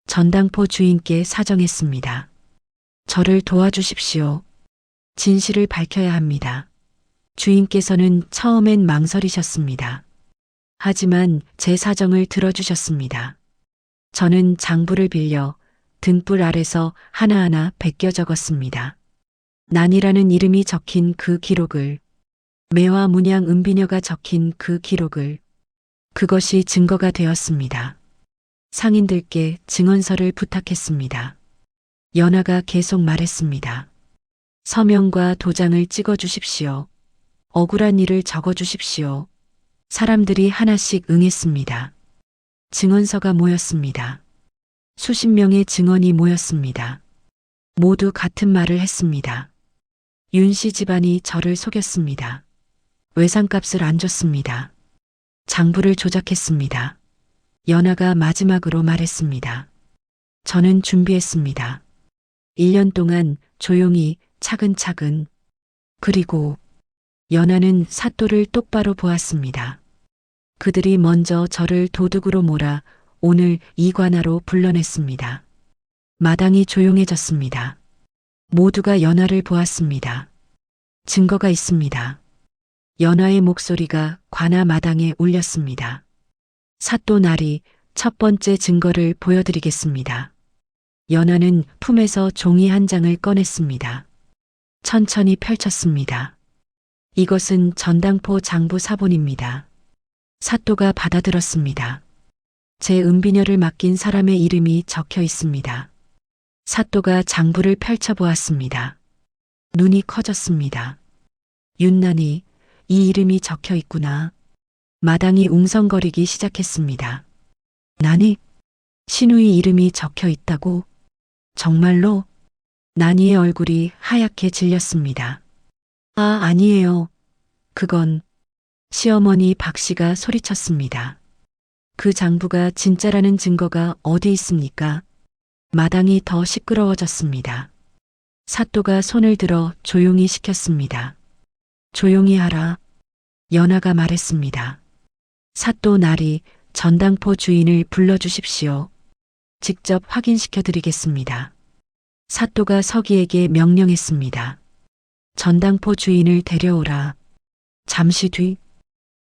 전당포 주인께 사정했습니다. 저를 도와주십시오. 진실을 밝혀야 합니다. 주인께서는 처음엔 망설이셨습니다. 하지만 제 사정을 들어주셨습니다. 저는 장부를 빌려 등불 아래서 하나하나 베껴 적었습니다. 난이라는 이름이 적힌 그 기록을, 매화 문양 은비녀가 적힌 그 기록을, 그것이 증거가 되었습니다. 상인들께 증언서를 부탁했습니다. 연하가 계속 말했습니다. 서명과 도장을 찍어 주십시오. 억울한 일을 적어 주십시오. 사람들이 하나씩 응했습니다. 증언서가 모였습니다. 수십 명의 증언이 모였습니다. 모두 같은 말을 했습니다. 윤 씨 집안이 저를 속였습니다. 외상값을 안 줬습니다. 장부를 조작했습니다. 연하가 마지막으로 말했습니다. 저는 준비했습니다. 1년 동안 조용히 차근차근, 그리고 연하는 사또를 똑바로 보았습니다. 그들이 먼저 저를 도둑으로 몰아 오늘 이관하로 불러냈습니다. 마당이 조용해졌습니다. 모두가 연하를 보았습니다. 증거가 있습니다. 연하의 목소리가 관아 마당에 울렸습니다. 사또 날이 첫 번째 증거를 보여드리겠습니다. 연하는 품에서 종이 한 장을 꺼냈습니다. 천천히 펼쳤습니다. 이것은 전당포 장부 사본입니다. 사또가 받아들었습니다. 제 은비녀를 맡긴 사람의 이름이 적혀 있습니다. 사또가 장부를 펼쳐보았습니다. 눈이 커졌습니다. 윤난이, 이 이름이 적혀 있구나. 마당이 웅성거리기 시작했습니다. 난이? 신우의 이름이 적혀 있다고? 정말로? 난이의 얼굴이 하얗게 질렸습니다. 아, 아니에요. 그건 시어머니 박 씨가 소리쳤습니다. 그 장부가 진짜라는 증거가 어디 있습니까? 마당이 더 시끄러워졌습니다. 사또가 손을 들어 조용히 시켰습니다. 조용히 하라. 연하가 말했습니다. 사또 날이 전당포 주인을 불러주십시오. 직접 확인시켜 드리겠습니다. 사또가 서기에게 명령했습니다. 전당포 주인을 데려오라. 잠시 뒤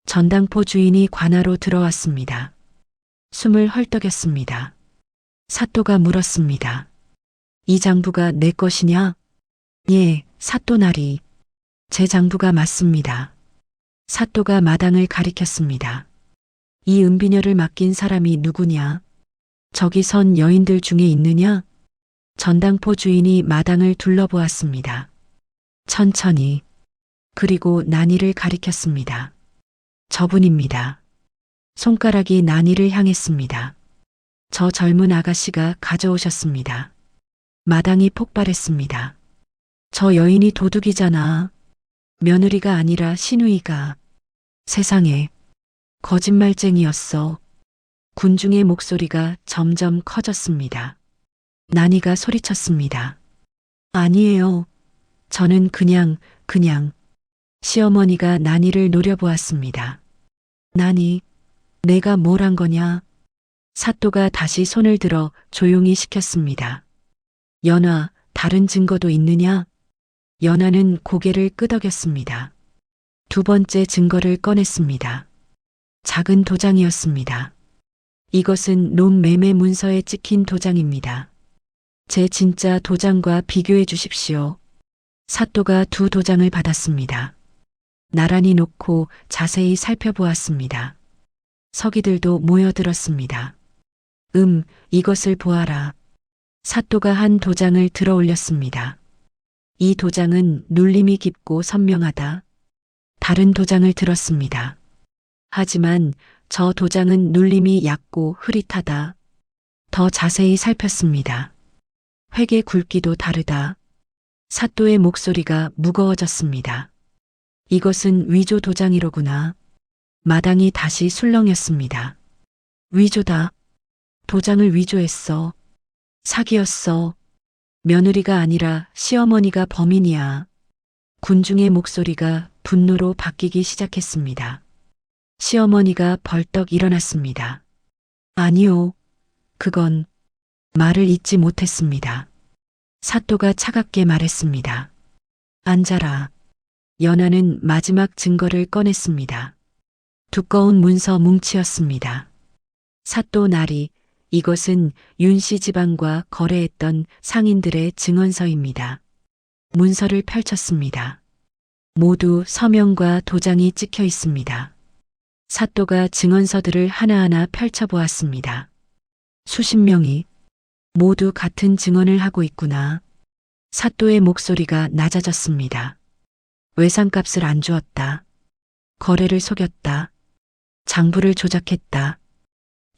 전당포 주인이 관아로 들어왔습니다. 숨을 헐떡였습니다. 사또가 물었습니다. 이 장부가 내 것이냐? 예, 사또 날이. 제 장부가 맞습니다. 사또가 마당을 가리켰습니다. 이 은비녀를 맡긴 사람이 누구냐? 저기 선 여인들 중에 있느냐? 전당포 주인이 마당을 둘러보았습니다. 천천히. 그리고 난이를 가리켰습니다. 저분입니다. 손가락이 난이를 향했습니다. 저 젊은 아가씨가 가져오셨습니다. 마당이 폭발했습니다. 저 여인이 도둑이잖아. 며느리가 아니라 시누이가. 세상에. 거짓말쟁이였어. 군중의 목소리가 점점 커졌습니다. 난이가 소리쳤습니다. 아니에요. 저는 그냥. 시어머니가 난이를 노려보았습니다. 난이, 내가 뭘 한 거냐? 사또가 다시 손을 들어 조용히 시켰습니다. 연하, 다른 증거도 있느냐? 연하는 고개를 끄덕였습니다. 두 번째 증거를 꺼냈습니다. 작은 도장이었습니다. 이것은 롬 매매 문서에 찍힌 도장입니다. 제 진짜 도장과 비교해 주십시오. 사또가 두 도장을 받았습니다. 나란히 놓고 자세히 살펴보았습니다. 서기들도 모여들었습니다. 이것을 보아라. 사또가 한 도장을 들어 올렸습니다. 이 도장은 눌림이 깊고 선명하다. 다른 도장을 들었습니다. 하지만 저 도장은 눌림이 얕고 흐릿하다. 더 자세히 살폈습니다. 획의 굵기도 다르다. 사또의 목소리가 무거워졌습니다. 이것은 위조 도장이로구나. 마당이 다시 술렁였습니다. 위조다. 도장을 위조했어. 사기였어. 며느리가 아니라 시어머니가 범인이야. 군중의 목소리가 분노로 바뀌기 시작했습니다. 시어머니가 벌떡 일어났습니다. 아니요. 그건 말을 잇지 못했습니다. 사또가 차갑게 말했습니다. 앉아라. 연하는 마지막 증거를 꺼냈습니다. 두꺼운 문서 뭉치였습니다. 사또 나리, 이것은 윤씨 집안과 거래했던 상인들의 증언서입니다. 문서를 펼쳤습니다. 모두 서명과 도장이 찍혀 있습니다. 사또가 증언서들을 하나하나 펼쳐보았습니다. 수십 명이 모두 같은 증언을 하고 있구나. 사또의 목소리가 낮아졌습니다. 외상값을 안 주었다. 거래를 속였다. 장부를 조작했다.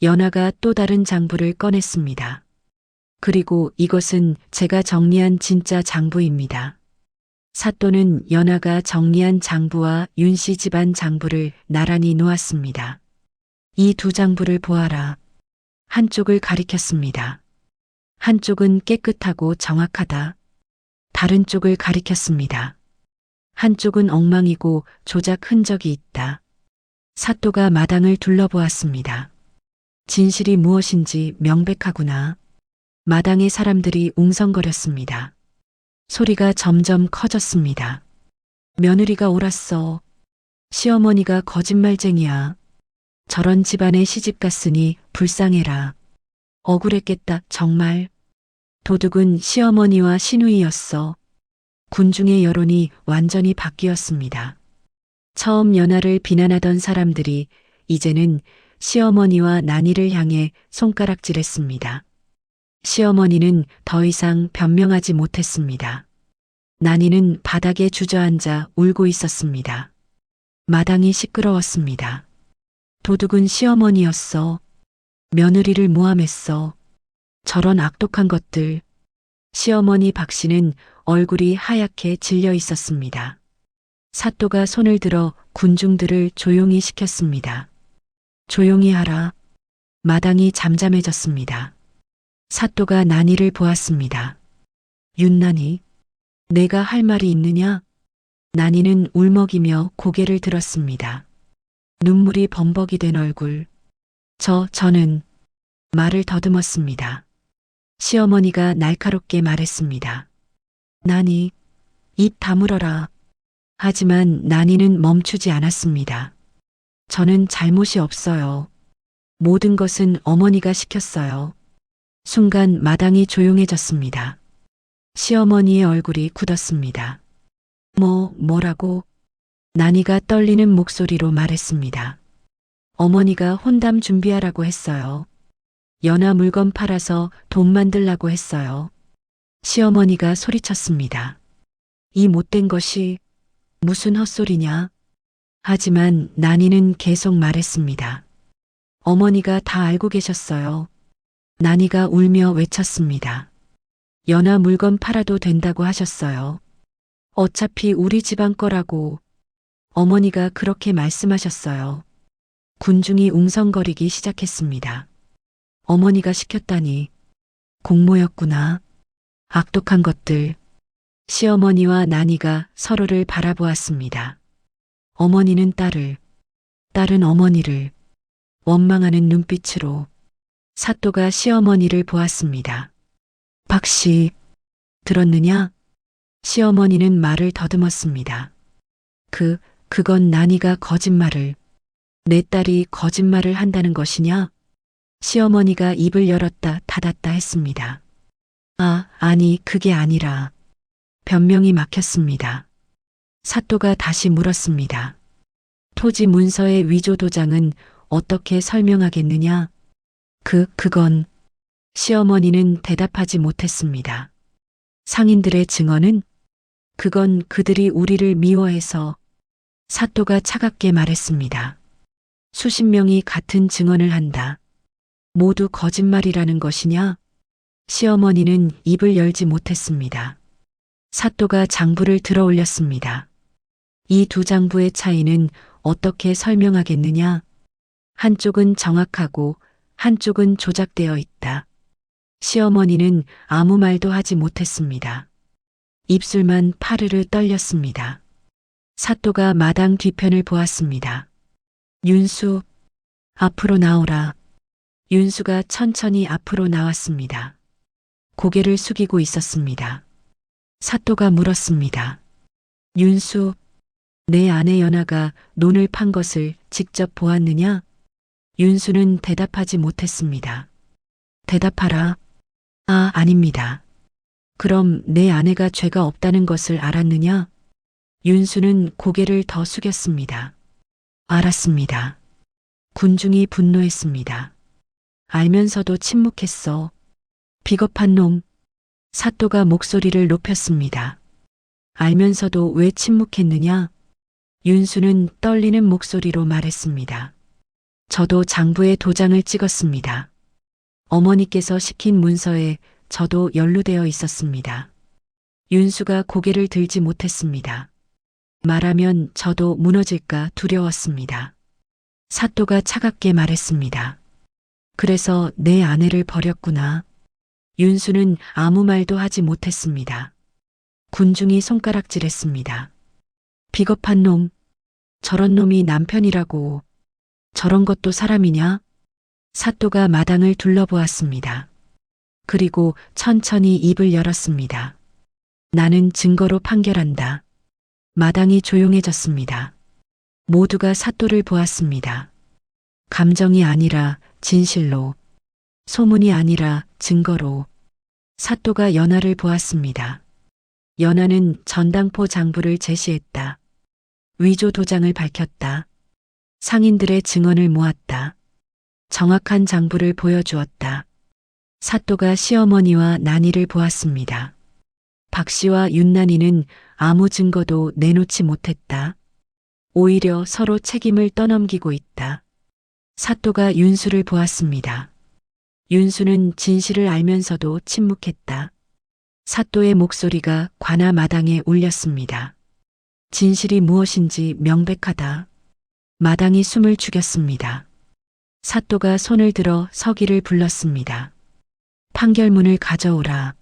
연하가 또 다른 장부를 꺼냈습니다. 그리고 이것은 제가 정리한 진짜 장부입니다. 사또는 연하가 정리한 장부와 윤씨 집안 장부를 나란히 놓았습니다. 이 두 장부를 보아라. 한쪽을 가리켰습니다. 한쪽은 깨끗하고 정확하다. 다른 쪽을 가리켰습니다. 한쪽은 엉망이고 조작 흔적이 있다. 사또가 마당을 둘러보았습니다. 진실이 무엇인지 명백하구나. 마당의 사람들이 웅성거렸습니다. 소리가 점점 커졌습니다. 며느리가 옳았어. 시어머니가 거짓말쟁이야. 저런 집안에 시집 갔으니 불쌍해라. 억울했겠다, 정말. 도둑은 시어머니와 시누이였어. 군중의 여론이 완전히 바뀌었습니다. 처음 연하를 비난하던 사람들이 이제는 시어머니와 난이를 향해 손가락질했습니다. 시어머니는 더 이상 변명하지 못했습니다. 난이는 바닥에 주저앉아 울고 있었습니다. 마당이 시끄러웠습니다. 도둑은 시어머니였어. 며느리를 모함했어. 저런 악독한 것들. 시어머니 박씨는 얼굴이 하얗게 질려 있었습니다. 사또가 손을 들어 군중들을 조용히 시켰습니다. 조용히 하라. 마당이 잠잠해졌습니다. 사또가 난이를 보았습니다. 윤난이, 내가 할 말이 있느냐? 난이는 울먹이며 고개를 들었습니다. 눈물이 범벅이 된 얼굴. 저는 말을 더듬었습니다. 시어머니가 날카롭게 말했습니다. 난이, 입 다물어라. 하지만 난이는 멈추지 않았습니다. 저는 잘못이 없어요. 모든 것은 어머니가 시켰어요. 순간 마당이 조용해졌습니다. 시어머니의 얼굴이 굳었습니다. 뭐라고? 난이가 떨리는 목소리로 말했습니다. 어머니가 혼담 준비하라고 했어요. 연하 물건 팔아서 돈 만들라고 했어요. 시어머니가 소리쳤습니다. 이 못된 것이 무슨 헛소리냐? 하지만 난이는 계속 말했습니다. 어머니가 다 알고 계셨어요. 난이가 울며 외쳤습니다. 연하 물건 팔아도 된다고 하셨어요. 어차피 우리 집안 거라고. 어머니가 그렇게 말씀하셨어요. 군중이 웅성거리기 시작했습니다. 어머니가 시켰다니. 공모였구나. 악독한 것들. 시어머니와 난이가 서로를 바라보았습니다. 어머니는 딸은 어머니를 원망하는 눈빛으로. 사또가 시어머니를 보았습니다. 박씨, 들었느냐? 시어머니는 말을 더듬었습니다. 그건 난이가 거짓말을. 내 딸이 거짓말을 한다는 것이냐? 시어머니가 입을 열었다 닫았다 했습니다. 아니, 그게 아니라. 변명이 막혔습니다. 사또가 다시 물었습니다. 토지 문서의 위조 도장은 어떻게 설명하겠느냐? 그건. 시어머니는 대답하지 못했습니다. 상인들의 증언은? 그건 그들이 우리를 미워해서. 사또가 차갑게 말했습니다. 수십 명이 같은 증언을 한다. 모두 거짓말이라는 것이냐? 시어머니는 입을 열지 못했습니다. 사또가 장부를 들어 올렸습니다. 이 두 장부의 차이는 어떻게 설명하겠느냐? 한쪽은 정확하고 한쪽은 조작되어 있다. 시어머니는 아무 말도 하지 못했습니다. 입술만 파르르 떨렸습니다. 사또가 마당 뒤편을 보았습니다. 윤수, 앞으로 나오라. 윤수가 천천히 앞으로 나왔습니다. 고개를 숙이고 있었습니다. 사또가 물었습니다. 윤수, 내 아내 연아가 논을 판 것을 직접 보았느냐? 윤수는 대답하지 못했습니다. 대답하라. 아, 아닙니다. 그럼 내 아내가 죄가 없다는 것을 알았느냐? 윤수는 고개를 더 숙였습니다. 알았습니다. 군중이 분노했습니다. 알면서도 침묵했어. 비겁한 놈. 사또가 목소리를 높였습니다. 알면서도 왜 침묵했느냐? 윤수는 떨리는 목소리로 말했습니다. 저도 장부에 도장을 찍었습니다. 어머니께서 시킨 문서에 저도 연루되어 있었습니다. 윤수가 고개를 들지 못했습니다. 말하면 저도 무너질까 두려웠습니다. 사또가 차갑게 말했습니다. 그래서 내 아내를 버렸구나. 윤수는 아무 말도 하지 못했습니다. 군중이 손가락질했습니다. 비겁한 놈. 저런 놈이 남편이라고. 저런 것도 사람이냐? 사또가 마당을 둘러보았습니다. 그리고 천천히 입을 열었습니다. 나는 증거로 판결한다. 마당이 조용해졌습니다. 모두가 사또를 보았습니다. 감정이 아니라 진실로, 소문이 아니라 증거로. 사또가 연하를 보았습니다. 연하는 전당포 장부를 제시했다. 위조 도장을 밝혔다. 상인들의 증언을 모았다. 정확한 장부를 보여주었다. 사또가 시어머니와 난이를 보았습니다. 박 씨와 윤난이는 아무 증거도 내놓지 못했다. 오히려 서로 책임을 떠넘기고 있다. 사또가 윤수를 보았습니다. 윤수는 진실을 알면서도 침묵했다. 사또의 목소리가 관아 마당에 울렸습니다. 진실이 무엇인지 명백하다. 마당이 숨을 죽였습니다. 사또가 손을 들어 서기를 불렀습니다. 판결문을 가져오라.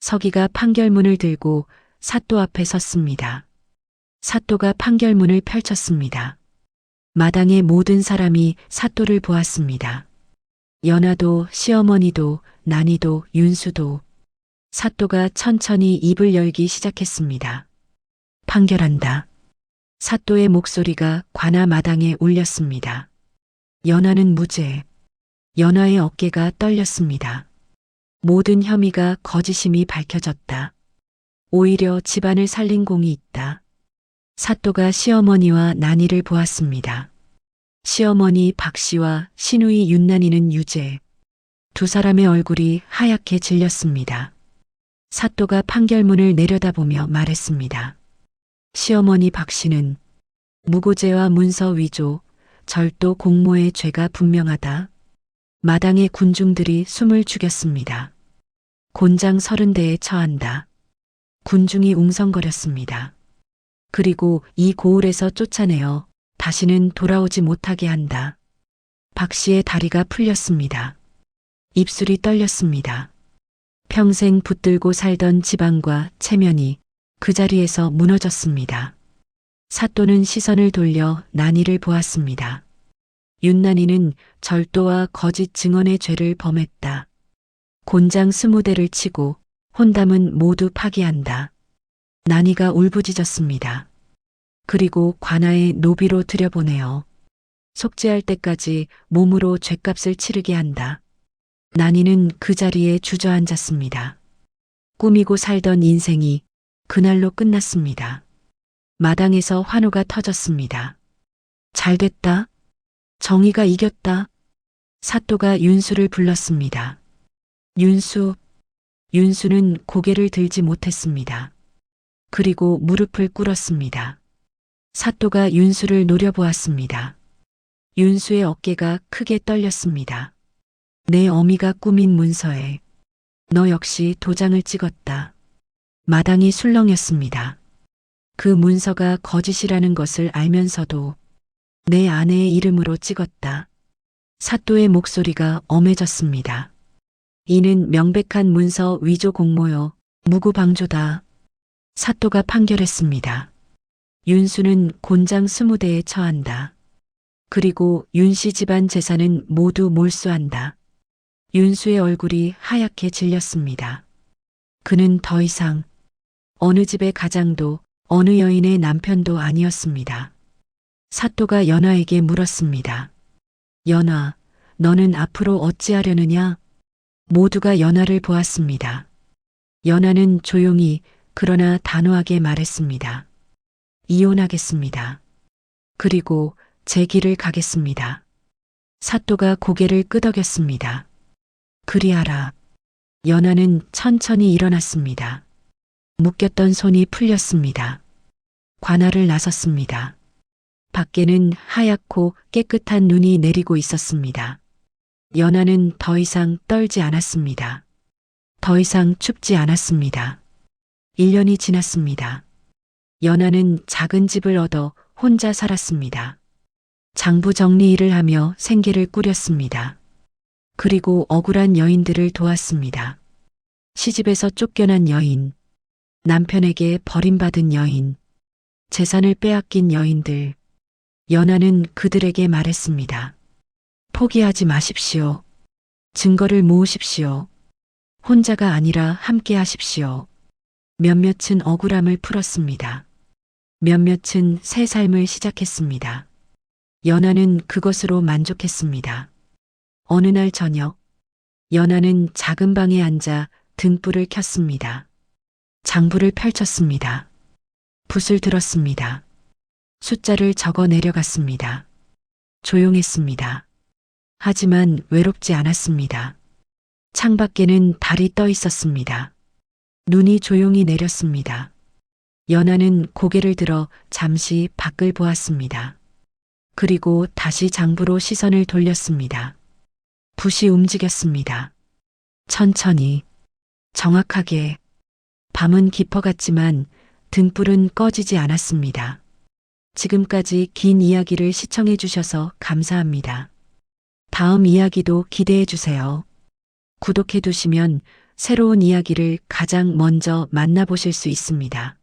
서기가 판결문을 들고 사또 앞에 섰습니다. 사또가 판결문을 펼쳤습니다. 마당의 모든 사람이 사또를 보았습니다. 연하도 시어머니도 난이도 윤수도. 사또가 천천히 입을 열기 시작했습니다. 판결한다. 사또의 목소리가 관아 마당에 울렸습니다. 연하는 무죄. 연하의 어깨가 떨렸습니다. 모든 혐의가 거짓임이 밝혀졌다. 오히려 집안을 살린 공이 있다. 사또가 시어머니와 난이를 보았습니다. 시어머니 박 씨와 시누이 윤난이는 유죄. 두 사람의 얼굴이 하얗게 질렸습니다. 사또가 판결문을 내려다보며 말했습니다. 시어머니 박 씨는 무고죄와 문서 위조, 절도 공모의 죄가 분명하다. 마당의 군중들이 숨을 죽였습니다. 곤장 30대에 처한다. 군중이 웅성거렸습니다. 그리고 이 고을에서 쫓아내어 다시는 돌아오지 못하게 한다. 박 씨의 다리가 풀렸습니다. 입술이 떨렸습니다. 평생 붙들고 살던 지방과 체면이 그 자리에서 무너졌습니다. 사또는 시선을 돌려 난이를 보았습니다. 윤난이는 절도와 거짓 증언의 죄를 범했다. 곤장 20대를 치고 혼담은 모두 파기한다. 난이가 울부짖었습니다. 그리고 관아의 노비로 들여보내어 속죄할 때까지 몸으로 죗값을 치르게 한다. 난이는 그 자리에 주저앉았습니다. 꾸미고 살던 인생이 그날로 끝났습니다. 마당에서 환호가 터졌습니다. 잘됐다. 정의가 이겼다. 사또가 윤수를 불렀습니다. 윤수. 윤수는 고개를 들지 못했습니다. 그리고 무릎을 꿇었습니다. 사또가 윤수를 노려보았습니다. 윤수의 어깨가 크게 떨렸습니다. 내 어미가 꾸민 문서에 너 역시 도장을 찍었다. 마당이 술렁였습니다. 그 문서가 거짓이라는 것을 알면서도 내 아내의 이름으로 찍었다. 사또의 목소리가 엄해졌습니다. 이는 명백한 문서 위조 공모여 무고방조다. 사또가 판결했습니다. 윤수는 곤장 20대에 처한다. 그리고 윤씨 집안 재산은 모두 몰수한다. 윤수의 얼굴이 하얗게 질렸습니다. 그는 더 이상 어느 집의 가장도 어느 여인의 남편도 아니었습니다. 사또가 연화에게 물었습니다. 연화, 너는 앞으로 어찌하려느냐? 모두가 연화를 보았습니다. 연화는 조용히 그러나 단호하게 말했습니다. 이혼하겠습니다. 그리고 제 길을 가겠습니다. 사또가 고개를 끄덕였습니다. 그리하라. 연화는 천천히 일어났습니다. 묶였던 손이 풀렸습니다. 관아를 나섰습니다. 밖에는 하얗고 깨끗한 눈이 내리고 있었습니다. 연화는 더 이상 떨지 않았습니다. 더 이상 춥지 않았습니다. 1년이 지났습니다. 연화는 작은 집을 얻어 혼자 살았습니다. 장부 정리 일을 하며 생계를 꾸렸습니다. 그리고 억울한 여인들을 도왔습니다. 시집에서 쫓겨난 여인, 남편에게 버림받은 여인, 재산을 빼앗긴 여인들, 연화는 그들에게 말했습니다. 포기하지 마십시오. 증거를 모으십시오. 혼자가 아니라 함께 하십시오. 몇몇은 억울함을 풀었습니다. 몇몇은 새 삶을 시작했습니다. 연화는 그것으로 만족했습니다. 어느 날 저녁, 연화는 작은 방에 앉아 등불을 켰습니다. 장부를 펼쳤습니다. 붓을 들었습니다. 숫자를 적어 내려갔습니다. 조용했습니다. 하지만 외롭지 않았습니다. 창밖에는 달이 떠 있었습니다. 눈이 조용히 내렸습니다. 연화는 고개를 들어 잠시 밖을 보았습니다. 그리고 다시 장부로 시선을 돌렸습니다. 붓이 움직였습니다. 천천히, 정확하게. 밤은 깊어갔지만 등불은 꺼지지 않았습니다. 지금까지 긴 이야기를 시청해 주셔서 감사합니다. 다음 이야기도 기대해 주세요. 구독해 두시면 새로운 이야기를 가장 먼저 만나보실 수 있습니다.